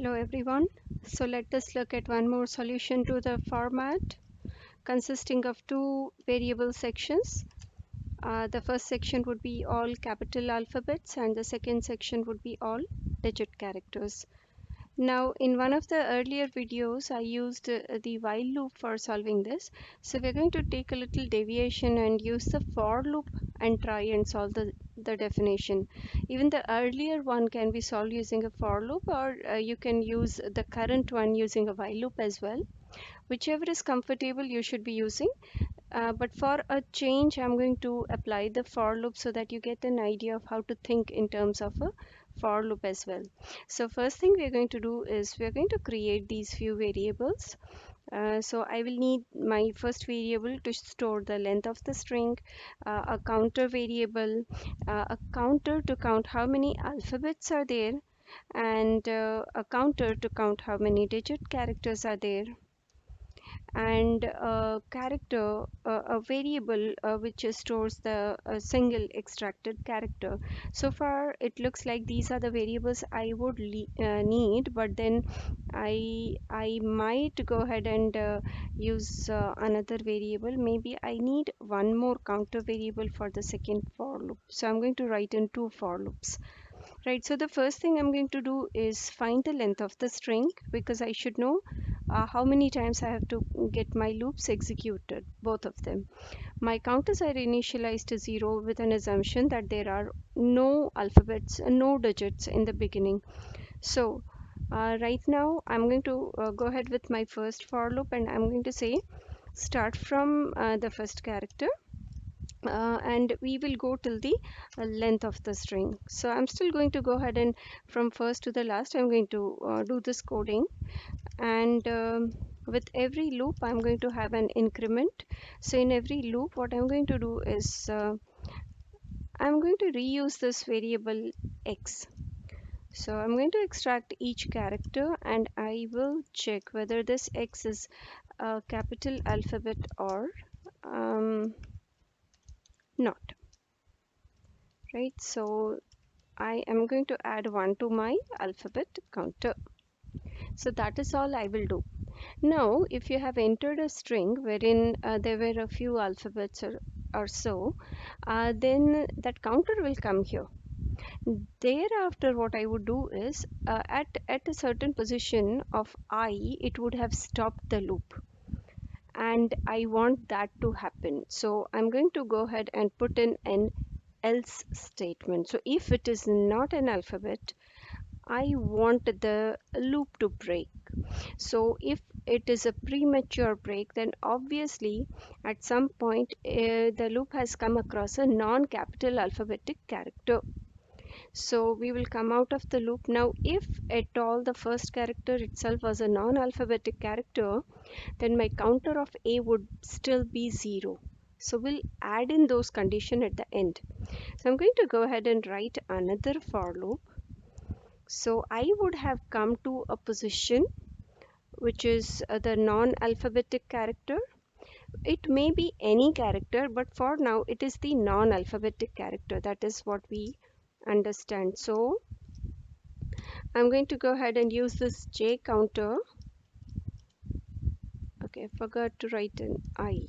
Hello everyone. So let us look at one more solution to the format consisting of two variable sections. The first section would be all capital alphabets and the second section would be all digit characters. Now, in one of the earlier videos, I used the while loop for solving this. So we're going to take a little deviation and use the for loop and try and solve the definition. Even the earlier one can be solved using a for loop, or you can use the current one using a while loop as well. Whichever is comfortable, you should be using. But for a change, I'm going to apply the for loop so that you get an idea of how to think in terms of a for loop as well. So first thing we're going to do is we're going to create these few variables. So I will need my first variable to store the length of the string, a counter variable, a counter to count how many alphabets are there, and a counter to count how many digit characters are there, and a character, a variable which stores the single extracted character. So far, it looks like these are the variables I would need, but then I might go ahead and use another variable. Maybe I need one more counter variable for the second for loop. So I'm going to write in two for loops. Right, so the first thing I'm going to do is find the length of the string because I should know how many times I have to get my loops executed, both of them. My counters are initialized to 0 with an assumption that there are no alphabets, no digits in the beginning. So right now I'm going to go ahead with my first for loop and I'm going to say start from the first character, and we will go till the length of the string. So I'm still going to go ahead and from first to the last I'm going to do this coding, and with every loop I'm going to have an increment. So in every loop what I'm going to do is I'm going to reuse this variable x. So I'm going to extract each character and I will check whether this x is a capital alphabet or not. Right, so I am going to add 1 to my alphabet counter. So that is all I will do. Now, if you have entered a string wherein there were a few alphabets or so, then that counter will come here. Thereafter, what I would do is at a certain position of I, it would have stopped the loop. And I want that to happen. So I'm going to go ahead and put in an else statement. So if it is not an alphabet, I want the loop to break. So if it is a premature break, then obviously at some point the loop has come across a non-capital alphabetic character. So we will come out of the loop. Now, if at all the first character itself was a non-alphabetic character, then my counter of A would still be 0. So we'll add in those conditions at the end. So I'm going to go ahead and write another for loop. So I would have come to a position which is the non-alphabetic character. It may be any character, but for now it is the non-alphabetic character. That is what we understand. So I'm going to go ahead and use this J counter. Okay, I forgot to write an I.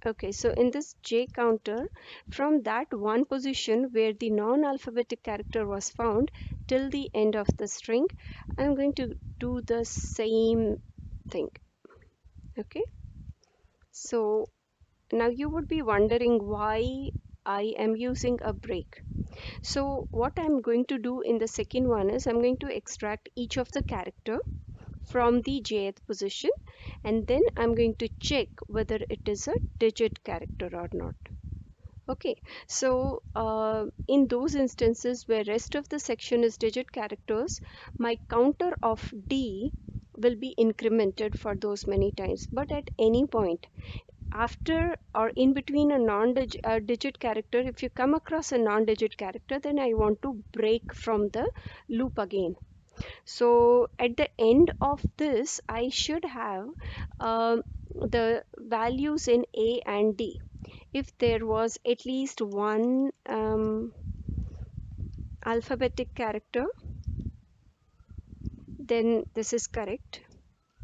Okay, so in this J counter, from that one position where the non-alphabetic character was found till the end of the string, I'm going to do the same thing. Okay, so now you would be wondering why I am using a break. So what I'm going to do in the second one is I'm going to extract each of the character from the jth position, and then I'm going to check whether it is a digit character or not. Okay, so in those instances where rest of the section is digit characters, my counter of D will be incremented for those many times. But at any point, after or in between a non-digit character, if you come across a non-digit character, then I want to break from the loop again. So at the end of this, I should have the values in A and D. If there was at least one alphabetic character, then this is correct.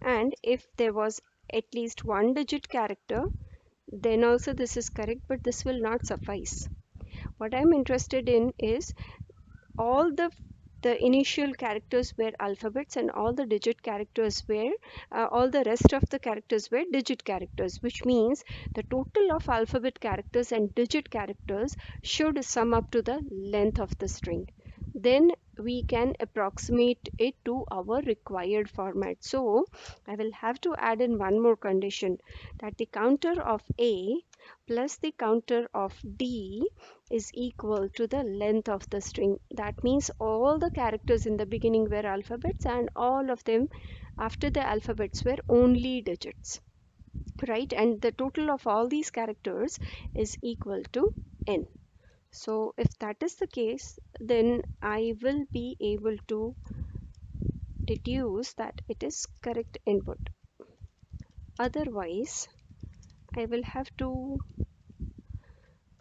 And if there was at least one digit character, then also this is correct, but this will not suffice. What I'm interested in is all the initial characters were alphabets and all the digit characters were all the rest of the characters were digit characters, which means the total of alphabet characters and digit characters should sum up to the length of the string. Then we can approximate it to our required format. So I will have to add in one more condition, that the counter of A plus the counter of D is equal to the length of the string. That means all the characters in the beginning were alphabets and all of them after the alphabets were only digits, right? And the total of all these characters is equal to n. So if that is the case, then I will be able to deduce that it is correct input. Otherwise, I will have to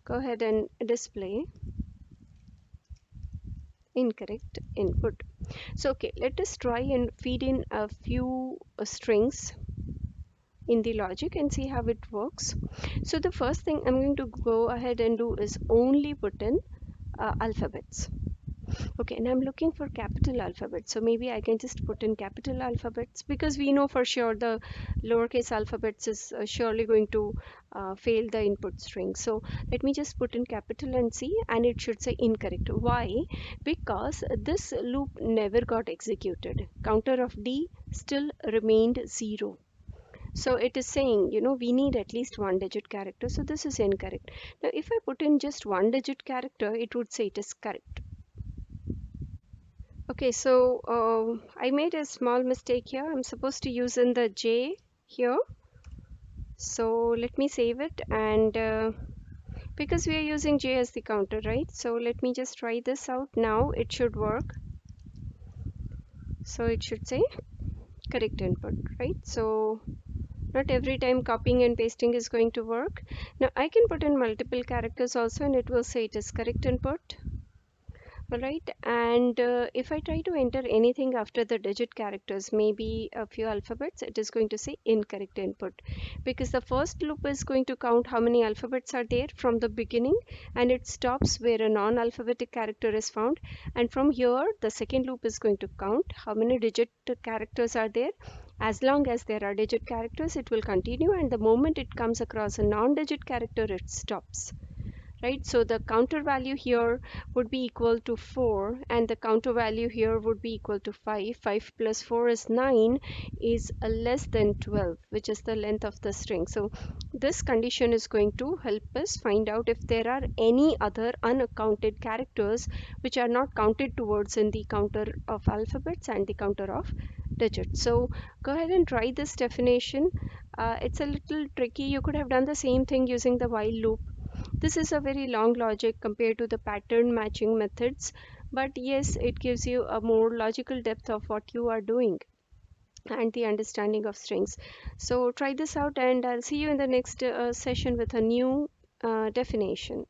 go ahead and display incorrect input. So okay, let us try and feed in a few strings in the logic and see how it works. So the first thing I'm going to go ahead and do is only put in alphabets. Okay, and I'm looking for capital alphabet. So maybe I can just put in capital alphabets, because we know for sure the lowercase alphabets is surely going to fail the input string. So let me just put in capital and see, and it should say incorrect. Why? Because this loop never got executed. Counter of D still remained 0. So it is saying, we need at least one digit character. So this is incorrect. Now, if I put in just one digit character, it would say it is correct. Okay, so I made a small mistake here. I'm supposed to use in the J here. So let me save it, and because we are using J as the counter, right? So let me just try this out. Now it should work. So it should say correct input, right? So not every time copying and pasting is going to work. Now I can put in multiple characters also, and it will say it is correct input. All right, and if I try to enter anything after the digit characters, maybe a few alphabets, it is going to say incorrect input, because the first loop is going to count how many alphabets are there from the beginning, and it stops where a non-alphabetic character is found. And from here, the second loop is going to count how many digit characters are there. As long as there are digit characters, it will continue, and the moment it comes across a non-digit character, it stops, right? So the counter value here would be equal to 4, and the counter value here would be equal to 5. 5 plus 4 is 9, is less than 12, which is the length of the string. So this condition is going to help us find out if there are any other unaccounted characters which are not counted towards in the counter of alphabets and the counter of digits. So go ahead and try this definition. It's a little tricky. You could have done the same thing using the while loop. This is a very long logic compared to the pattern matching methods, but yes, it gives you a more logical depth of what you are doing and the understanding of strings. So try this out, and I'll see you in the next session with a new definition.